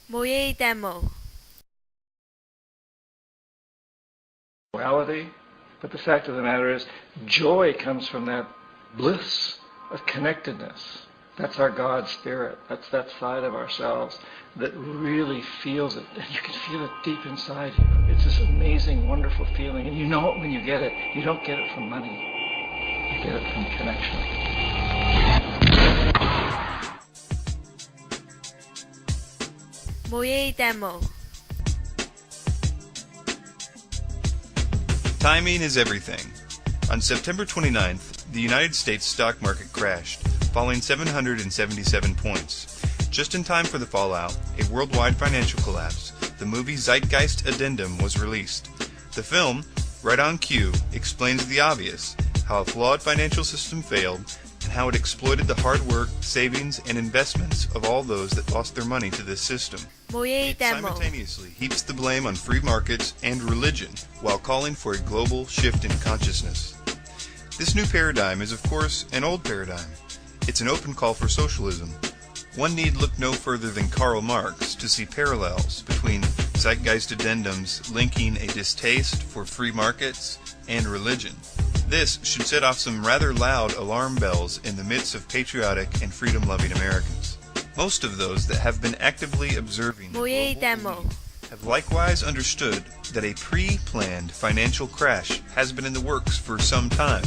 모예의 demo. But the fact of the matter is, joy comes from that bliss of connectedness. That's our God spirit. That's that side of ourselves that really feels it. And you can feel it deep inside you. It's this amazing, wonderful feeling. And you know it when you get it. You don't get it from money. You get it from connection. 모예의 demo. Timing is everything. On September 29th, the United States stock market crashed, falling 777 points. Just in time for the fallout, a worldwide financial collapse, the movie Zeitgeist Addendum was released. The film, right on cue, explains the obvious, how a flawed financial system failed, and how it exploited the hard work, savings, and investments of all those that lost their money to this system. It simultaneously heaps the blame on free markets and religion, while calling for a global shift in consciousness. This new paradigm is, of course, an old paradigm. It's an open call for socialism. One need look no further than Karl Marx to see parallels between Zeitgeist addendums linking a distaste for free markets and religion. This should set off some rather loud alarm bells in the midst of patriotic and freedom-loving Americans. Most of those that have been actively observing the global demo. elite have likewise understood that a pre-planned financial crash has been in the works for some time.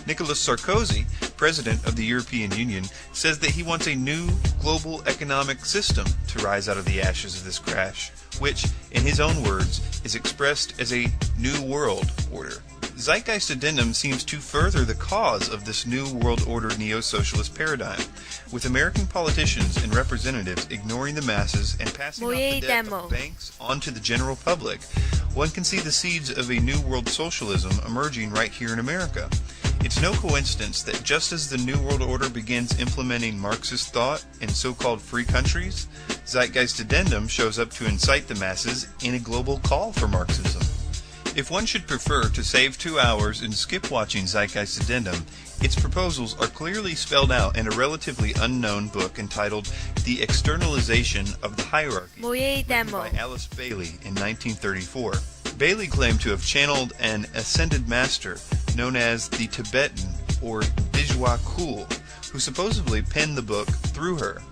Nicolas Sarkozy, president of the European Union, says that he wants a new global economic system to rise out of the ashes of this crash, which, in his own words, is expressed as a new world order. Zeitgeist addendum seems to further the cause of this new world order neo-socialist paradigm, with American politicians and representatives ignoring the masses and passing off the debt of banks onto the general public. One can see the seeds of a new world socialism emerging right here in America. It's no coincidence that just as the New World Order begins implementing Marxist thought in so-called free countries, Zeitgeist addendum shows up to incite the masses in a global call for Marxism. If one should prefer to save 2 hours and skip watching Zeitgeist addendum, its proposals are clearly spelled out in a relatively unknown book entitled The Externalization of the Hierarchy, written by Alice Bailey in 1934. Bailey claimed to have channeled an ascended master known as the Tibetan or Dijwa Kul, who supposedly penned the book through her.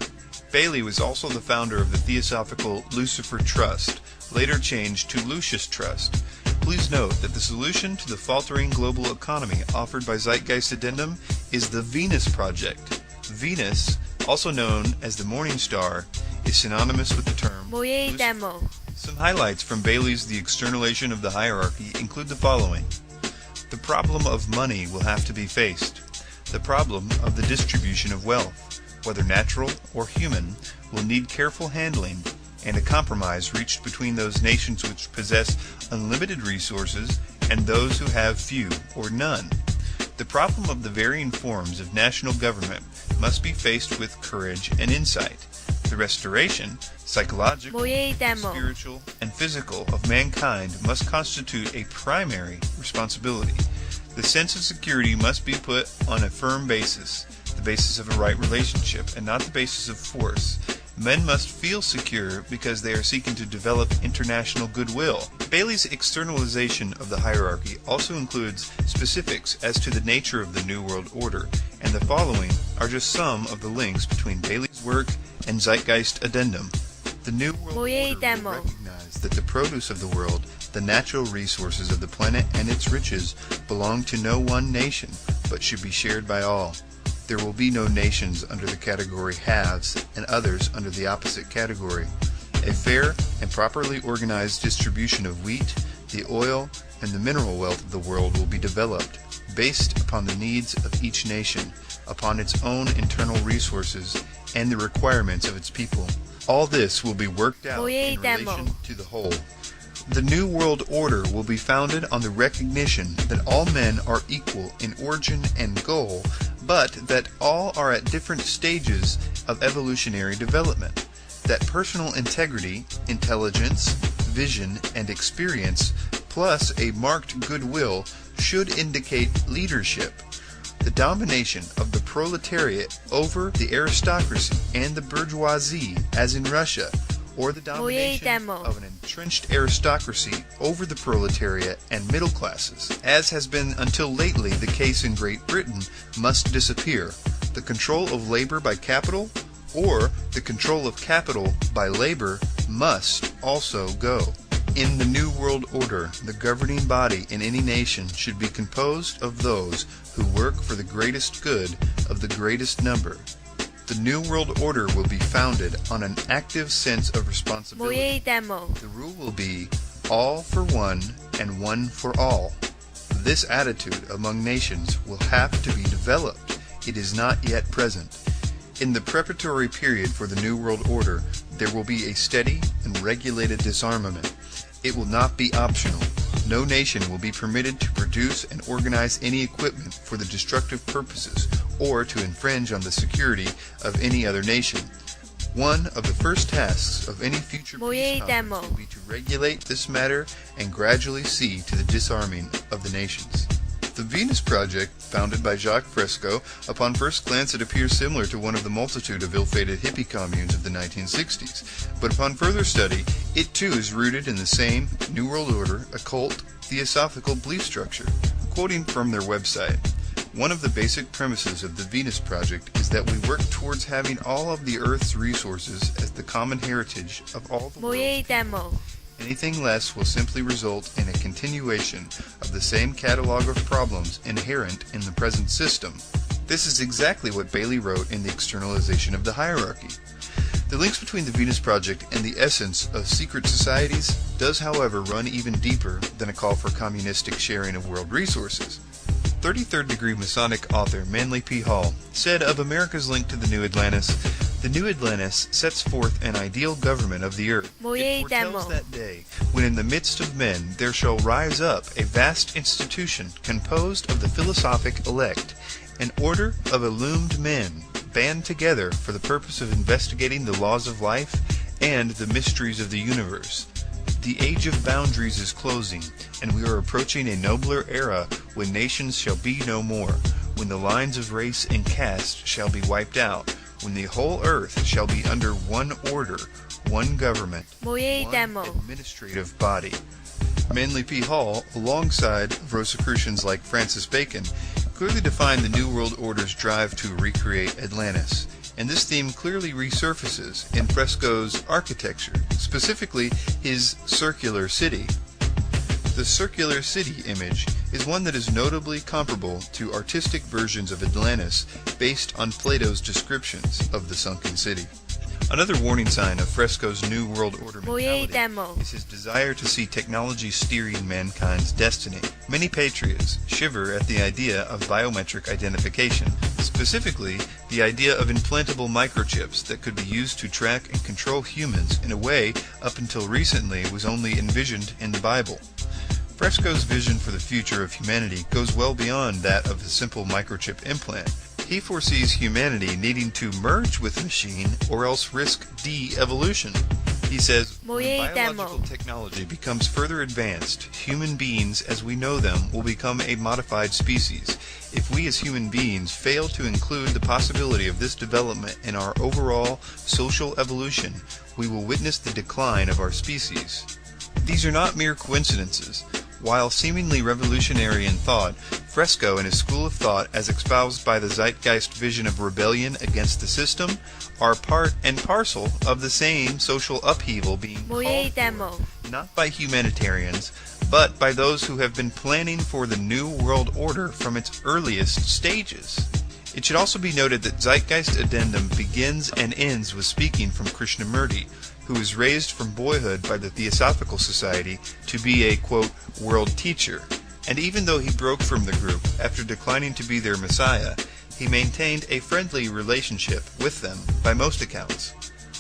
Bailey was also the founder of the Theosophical Lucifer Trust, later changed to Lucius Trust. Please note that the solution to the faltering global economy offered by Zeitgeist addendum is the Venus Project. Venus, also known as the Morning Star, is synonymous with the term Lucifer. Some highlights from Bailey's The Externalization of the Hierarchy include the following. The problem of money will have to be faced. The problem of the distribution of wealth, whether natural or human, will need careful handling, and a compromise reached between those nations which possess unlimited resources and those who have few or none. The problem of the varying forms of national government must be faced with courage and insight. The restoration, psychological, spiritual, and physical of mankind must constitute a primary responsibility. The sense of security must be put on a firm basis, the basis of a right relationship, and not the basis of force. Men must feel secure because they are seeking to develop international goodwill. Bailey's externalization of the hierarchy also includes specifics as to the nature of the New World Order, and the following are just some of the links between Bailey's work and Zeitgeist addendum. The New World Order will recognize that the produce of the world, the natural resources of the planet and its riches, belong to no one nation, but should be shared by all. There will be no nations under the category haves and others under the opposite category. A fair and properly organized distribution of wheat, the oil, and the mineral wealth of the world will be developed, based upon the needs of each nation, upon its own internal resources, and the requirements of its people. All this will be worked out in relation to the whole. The New World Order will be founded on the recognition that all men are equal in origin and goal, but that all are at different stages of evolutionary development, that personal integrity, intelligence, vision, and experience, plus a marked goodwill, should indicate leadership. The domination of the proletariat over the aristocracy and the bourgeoisie, as in Russia, or the domination of an entrenched aristocracy over the proletariat and middle classes, as has been until lately the case in Great Britain, must disappear. The control of labor by capital, or the control of capital by labor, must also go. In the New World Order, the governing body in any nation should be composed of those who work for the greatest good of the greatest number. The New World Order will be founded on an active sense of responsibility. The rule will be all for one and one for all. This attitude among nations will have to be developed. It is not yet present. In the preparatory period for the New World Order, there will be a steady and regulated disarmament. It will not be optional. No nation will be permitted to produce and organize any equipment for the destructive purposes or to infringe on the security of any other nation. One of the first tasks of any future peace conference will be to regulate this matter and gradually see to the disarming of the nations. The Venus Project, founded by Jacques Fresco, upon first glance it appears similar to one of the multitude of ill-fated hippie communes of the 1960s, but upon further study, it too is rooted in the same New World Order, occult, theosophical belief structure. Quoting from their website, one of the basic premises of the Venus Project is that we work towards having all of the Earth's resources as the common heritage of all the world's people. Anything less will simply result in a continuation of the same catalog of problems inherent in the present system. This is exactly what Bailey wrote in The Externalization of the Hierarchy. The links between the Venus Project and the essence of secret societies does, however, run even deeper than a call for communistic sharing of world resources. 33rd degree Masonic author Manly P. Hall said of America's link to the New Atlantis, "The New Atlantis sets forth an ideal government of the earth. It foretells that day when in the midst of men there shall rise up a vast institution composed of the philosophic elect, an order of illumined men band together for the purpose of investigating the laws of life and the mysteries of the universe. The age of boundaries is closing, and we are approaching a nobler era when nations shall be no more, when the lines of race and caste shall be wiped out, when the whole earth shall be under one order, one government, one administrative body." Manly P. Hall, alongside Rosicrucians like Francis Bacon, clearly defined the New World Order's drive to recreate Atlantis, and this theme clearly resurfaces in Fresco's architecture, specifically his circular city. The circular city image is one that is notably comparable to artistic versions of Atlantis based on Plato's descriptions of the sunken city. Another warning sign of Fresco's New World Order mentality is his desire to see technology steering mankind's destiny. Many patriots shiver at the idea of biometric identification, specifically the idea of implantable microchips that could be used to track and control humans in a way up until recently was only envisioned in the Bible. Fresco's vision for the future of humanity goes well beyond that of a simple microchip implant. He foresees humanity needing to merge with machine or else risk de-evolution. He says, when biological technology becomes further advanced, human beings as we know them will become a modified species. If we as human beings fail to include the possibility of this development in our overall social evolution, we will witness the decline of our species. These are not mere coincidences. While seemingly revolutionary in thought, Fresco and his school of thought as espoused by the Zeitgeist vision of rebellion against the system are part and parcel of the same social upheaval being called for, not by humanitarians, but by those who have been planning for the New World Order from its earliest stages. It should also be noted that Zeitgeist addendum begins and ends with speaking from Krishnamurti, who was raised from boyhood by the Theosophical Society to be a, quote, world teacher, and even though he broke from the group after declining to be their messiah, he maintained a friendly relationship with them by most accounts.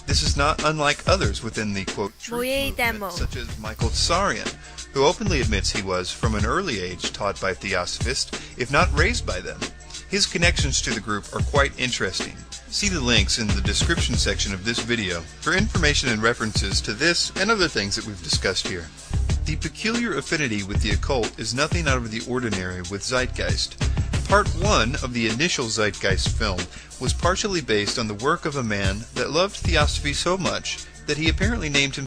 This is not unlike others within the, quote, truth movement, such as Michael Tsarian, who openly admits he was, from an early age, taught by Theosophists, if not raised by them. His connections to the group are quite interesting. See the links in the description section of this video for information and references to this and other things that we've discussed here. The peculiar affinity with the occult is nothing out of the ordinary with Zeitgeist. Part 1 of the initial Zeitgeist film was partially based on the work of a man that loved Theosophy so much that he apparently named himself